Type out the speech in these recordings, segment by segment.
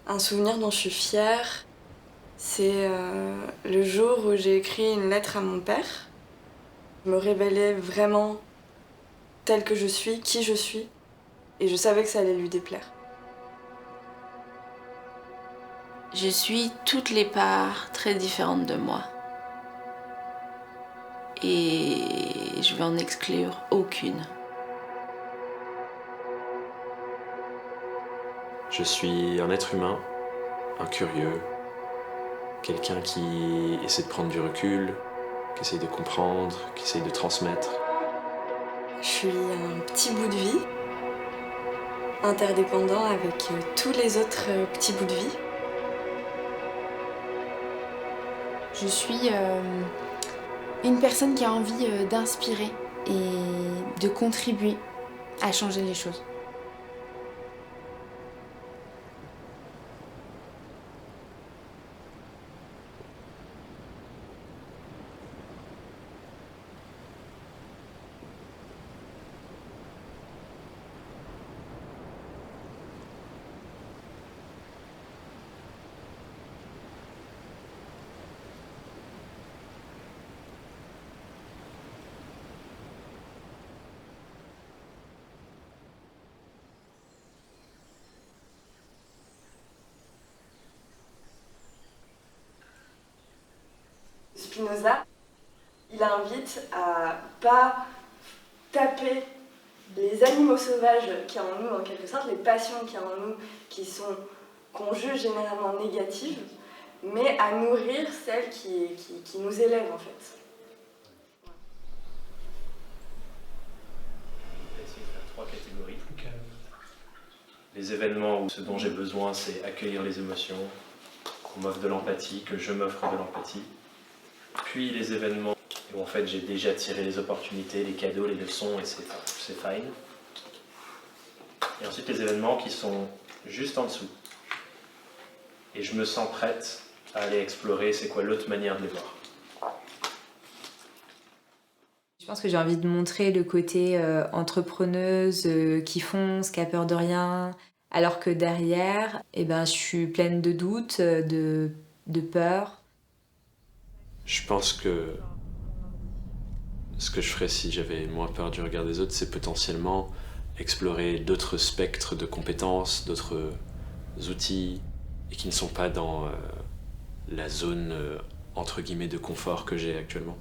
Un souvenir dont je suis fière, c'est le jour où j'ai écrit une lettre à mon père. Je me révélais vraiment telle que je suis, qui je suis, et je savais que ça allait lui déplaire. Je suis toutes les parts très différentes de moi. Et je vais en exclure aucune. Je suis un être humain, un curieux, quelqu'un qui essaie de prendre du recul, qui essaie de comprendre, qui essaie de transmettre. Je suis un petit bout de vie, interdépendant avec tous les autres petits bouts de vie. Je suis une personne qui a envie d'inspirer et de contribuer à changer les choses. Spinoza, il invite à pas taper les animaux sauvages qui y a en nous, en quelque sorte, les passions qui y a en nous, qu'on juge généralement négatives, mais à nourrir celles qui nous élèvent, en fait. On va essayer de faire 3 catégories. Les événements où ce dont j'ai besoin, c'est accueillir les émotions, qu'on m'offre de l'empathie, que je m'offre de l'empathie. Puis les événements où en fait j'ai déjà tiré les opportunités, les cadeaux, les leçons et c'est fine. Et ensuite les événements qui sont juste en dessous. Et je me sens prête à aller explorer c'est quoi l'autre manière de les voir. Je pense que j'ai envie de montrer le côté entrepreneuse qui fonce, qui a peur de rien, alors que derrière, je suis pleine de doutes, de peur. Je pense que ce que je ferais si j'avais moins peur du regard des autres, c'est potentiellement explorer d'autres spectres de compétences, d'autres outils, et qui ne sont pas dans la zone entre guillemets de confort que j'ai actuellement.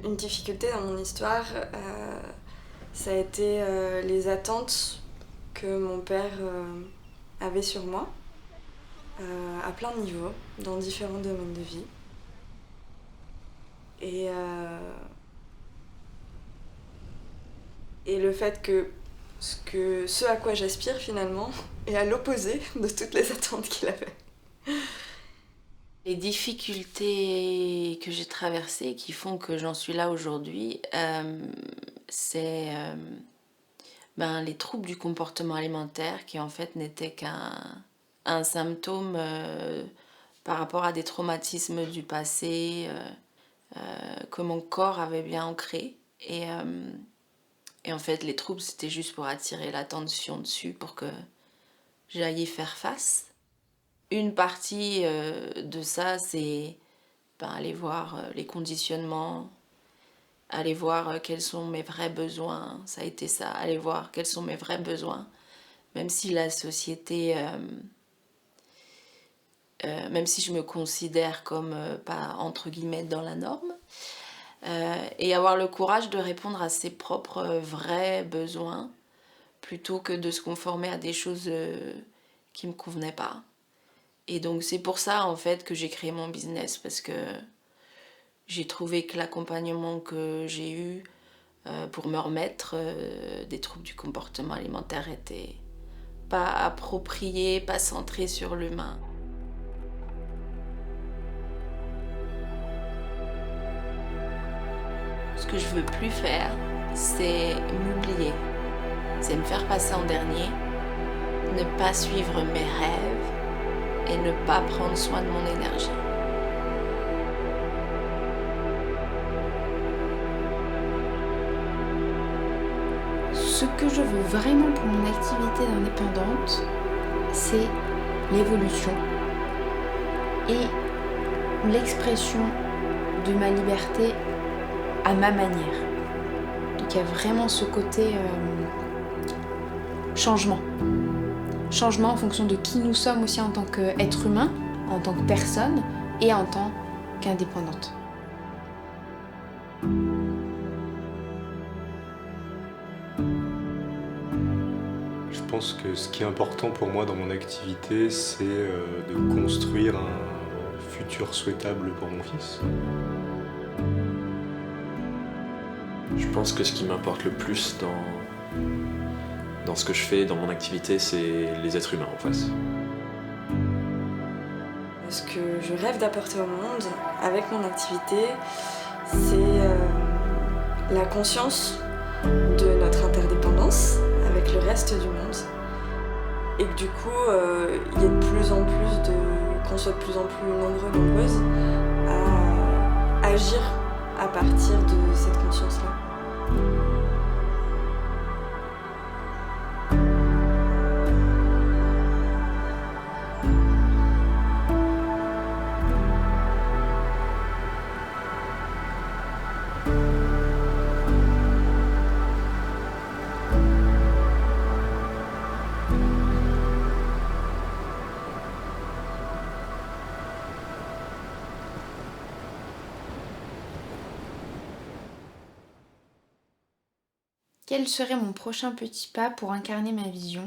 Une difficulté dans mon histoire, ça a été les attentes que mon père avait sur moi, à plein de niveaux, dans différents domaines de vie. Et le fait que ce à quoi j'aspire finalement est à l'opposé de toutes les attentes qu'il avait. Les difficultés que j'ai traversées qui font que j'en suis là aujourd'hui, c'est les troubles du comportement alimentaire qui en fait n'étaient qu'un symptôme par rapport à des traumatismes du passé que mon corps avait bien ancré. Et en fait, les troubles, c'était juste pour attirer l'attention dessus, pour que j'aille y faire face. Une partie de ça, c'est aller voir les conditionnements, aller voir quels sont mes vrais besoins. Ça a été ça, aller voir quels sont mes vrais besoins. Même si la société, même si je me considère comme pas entre guillemets dans la norme, et avoir le courage de répondre à ses propres vrais besoins plutôt que de se conformer à des choses qui me convenaient pas. Et donc c'est pour ça en fait que j'ai créé mon business, parce que j'ai trouvé que l'accompagnement que j'ai eu pour me remettre des troubles du comportement alimentaire était pas approprié, pas centré sur l'humain. Ce que je veux plus faire, c'est m'oublier. C'est me faire passer en dernier, ne pas suivre mes rêves et ne pas prendre soin de mon énergie. Ce que je veux vraiment pour mon activité d'indépendante, c'est l'évolution et l'expression de ma liberté à ma manière. Donc il y a vraiment ce côté changement. Changement en fonction de qui nous sommes aussi en tant qu'être humain, en tant que personne et en tant qu'indépendante. Je pense que ce qui est important pour moi dans mon activité, c'est de construire un futur souhaitable pour mon fils. Je pense que ce qui m'importe le plus dans ce que je fais, dans mon activité, c'est les êtres humains en face. Ce que je rêve d'apporter au monde avec mon activité, c'est la conscience de notre interdépendance avec le reste du monde. Et que du coup, il y ait de plus en plus qu'on soit de plus en plus nombreux, nombreuses à agir à partir de cette conscience-là. Quel serait mon prochain petit pas pour incarner ma vision ?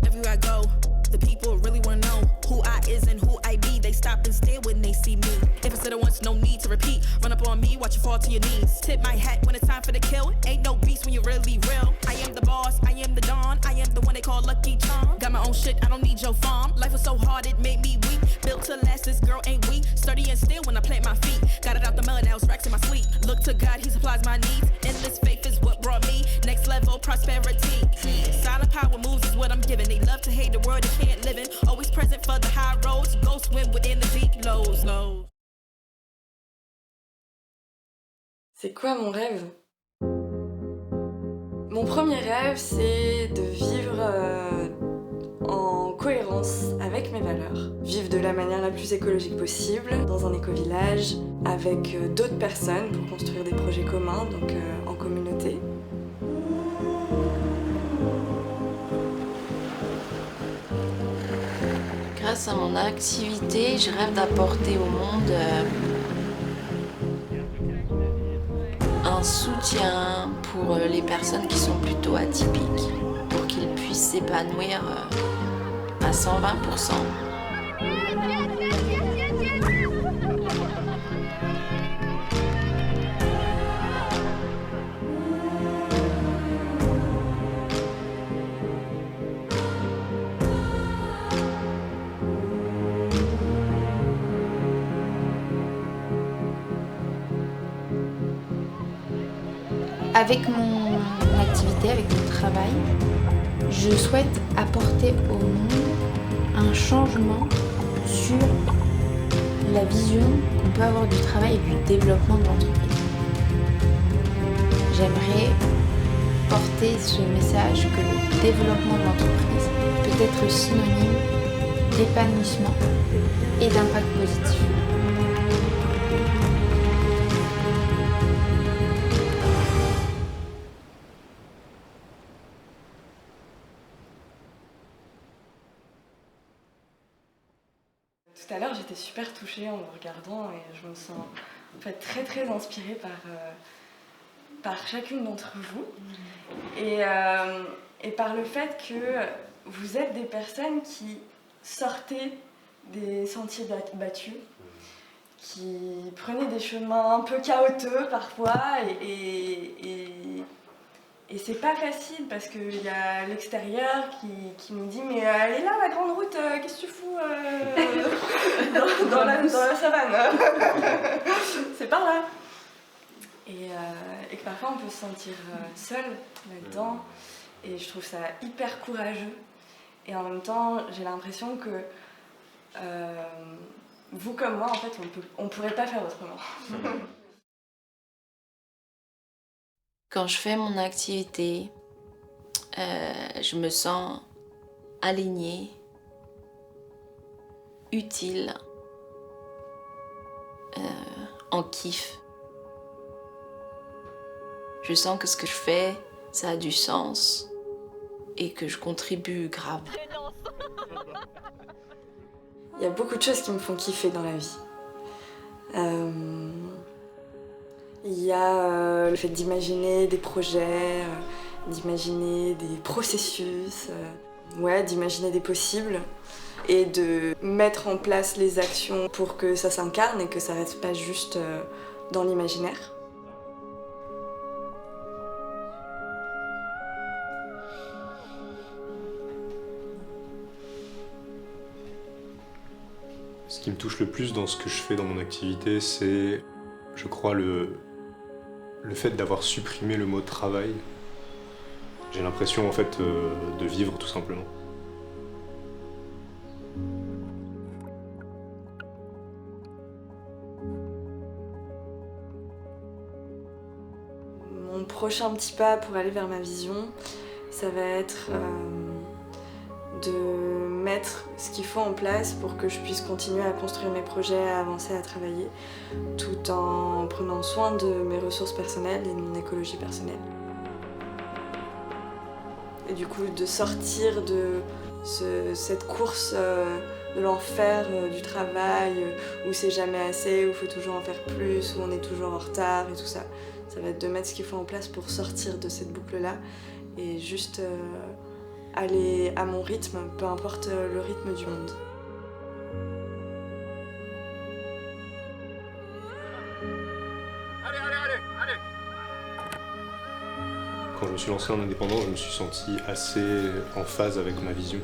Everywhere I go, the people really wanna know who I is and who I be. They stop and stare when they see me. If I said it once, no need to repeat. Run up on me, watch you fall to your knees. Tip my hat when it's time for the kill. Ain't no beast when you're really real. I am the boss, I am the dawn. I am the one they call Lucky Charm. Got my own shit, I don't need your farm. Life was so hard, it made me weak. Built to last, this girl ain't weak. Sturdy and still when I plant my feet. Got it out the melon, now it's racks in my sleep. Look to God, he supplies my needs. Endless faith is what brought me next level prosperity. Silent power moves is what I'm giving. They love to hate the world they can't live in. Always present for the high roads. Go swim within the deep lows. C'est quoi mon rêve ? Mon premier rêve, c'est de vivre en cohérence avec mes valeurs. Vivre de la manière la plus écologique possible, dans un éco-village, avec d'autres personnes pour construire des projets communs, donc en communauté. Grâce à mon activité, je rêve d'apporter au monde un soutien pour les personnes qui sont plutôt atypiques, pour qu'ils puissent s'épanouir à 120%. Avec mon activité, avec mon travail, je souhaite apporter au monde un changement sur la vision qu'on peut avoir du travail et du développement de l'entreprise. J'aimerais porter ce message que le développement de l'entreprise peut être synonyme d'épanouissement et d'impact positif. Tout à l'heure, j'étais super touchée en vous regardant et je me sens en fait très très inspirée par chacune d'entre vous et par le fait que vous êtes des personnes qui sortaient des sentiers battus, qui prenaient des chemins un peu chaotiques parfois et c'est pas facile parce qu'il y a l'extérieur qui nous dit mais elle est là la grande route, qu'est-ce que tu fous dans la savane c'est par là et que parfois on peut se sentir seul là-dedans et je trouve ça hyper courageux Et en même temps, j'ai l'impression que vous comme moi, en fait, on pourrait pas faire autrement. Quand je fais mon activité, je me sens alignée, utile, en kiff. Je sens que ce que je fais, ça a du sens et que je contribue grave. Il y a beaucoup de choses qui me font kiffer dans la vie. Il y a le fait d'imaginer des projets, d'imaginer des processus, d'imaginer des possibles et de mettre en place les actions pour que ça s'incarne et que ça reste pas juste dans l'imaginaire. Ce qui me touche le plus dans ce que je fais dans mon activité, c'est, je crois, le fait d'avoir supprimé le mot travail. J'ai l'impression en fait de vivre tout simplement. Mon prochain petit pas pour aller vers ma vision, ça va être de mettre ce qu'il faut en place pour que je puisse continuer à construire mes projets, à avancer, à travailler, tout en prenant soin de mes ressources personnelles et de mon écologie personnelle. Et du coup, de sortir de cette course de l'enfer du travail, où c'est jamais assez, où il faut toujours en faire plus, où on est toujours en retard et tout ça. Ça va être de mettre ce qu'il faut en place pour sortir de cette boucle-là et juste aller à mon rythme, peu importe le rythme du monde. Allez. Quand je me suis lancé en indépendant, je me suis senti assez en phase avec ma vision.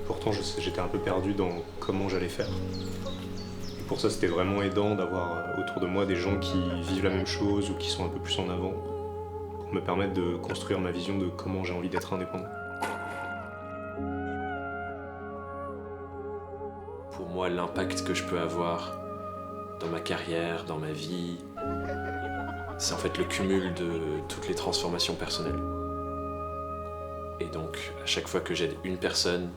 Pourtant, j'étais un peu perdu dans comment j'allais faire. Et pour ça, c'était vraiment aidant d'avoir autour de moi des gens qui vivent la même chose ou qui sont un peu plus en avant, pour me permettre de construire ma vision de comment j'ai envie d'être indépendant. Pour moi, l'impact que je peux avoir dans ma carrière, dans ma vie, c'est en fait le cumul de toutes les transformations personnelles. Et donc, à chaque fois que j'aide une personne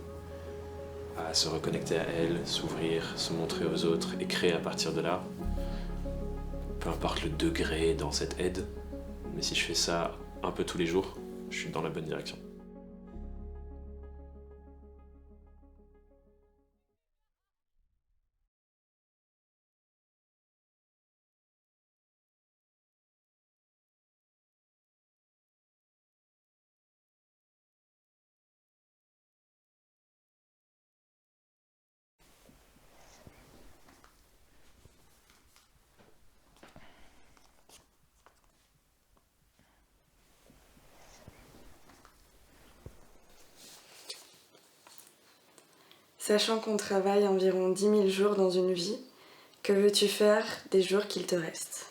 à se reconnecter à elle, s'ouvrir, se montrer aux autres et créer à partir de là, peu importe le degré dans cette aide, mais si je fais ça un peu tous les jours, je suis dans la bonne direction. Sachant qu'on travaille environ 10 000 jours dans une vie, que veux-tu faire des jours qu'il te reste ?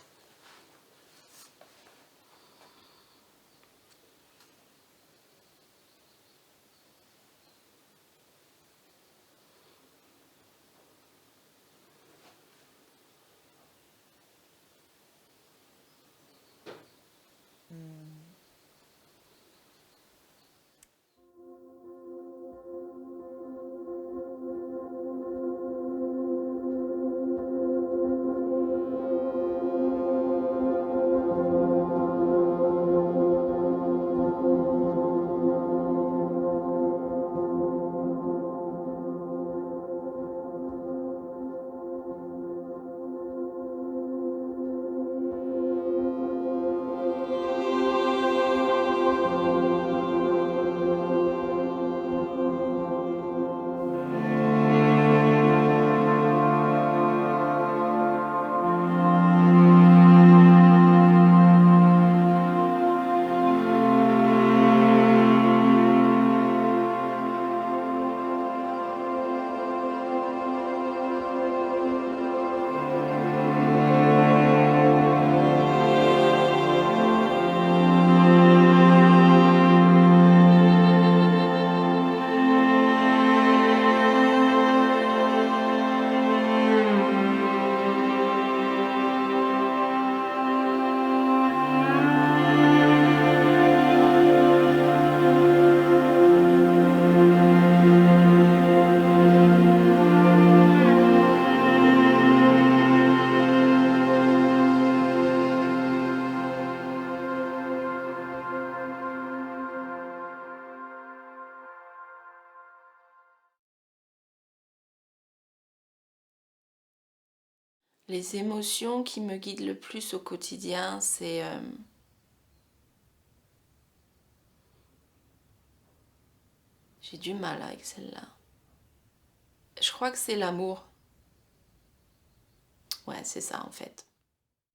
Les émotions qui me guident le plus au quotidien, c'est j'ai du mal avec celle-là. Je crois que c'est l'amour. Ouais, c'est ça en fait.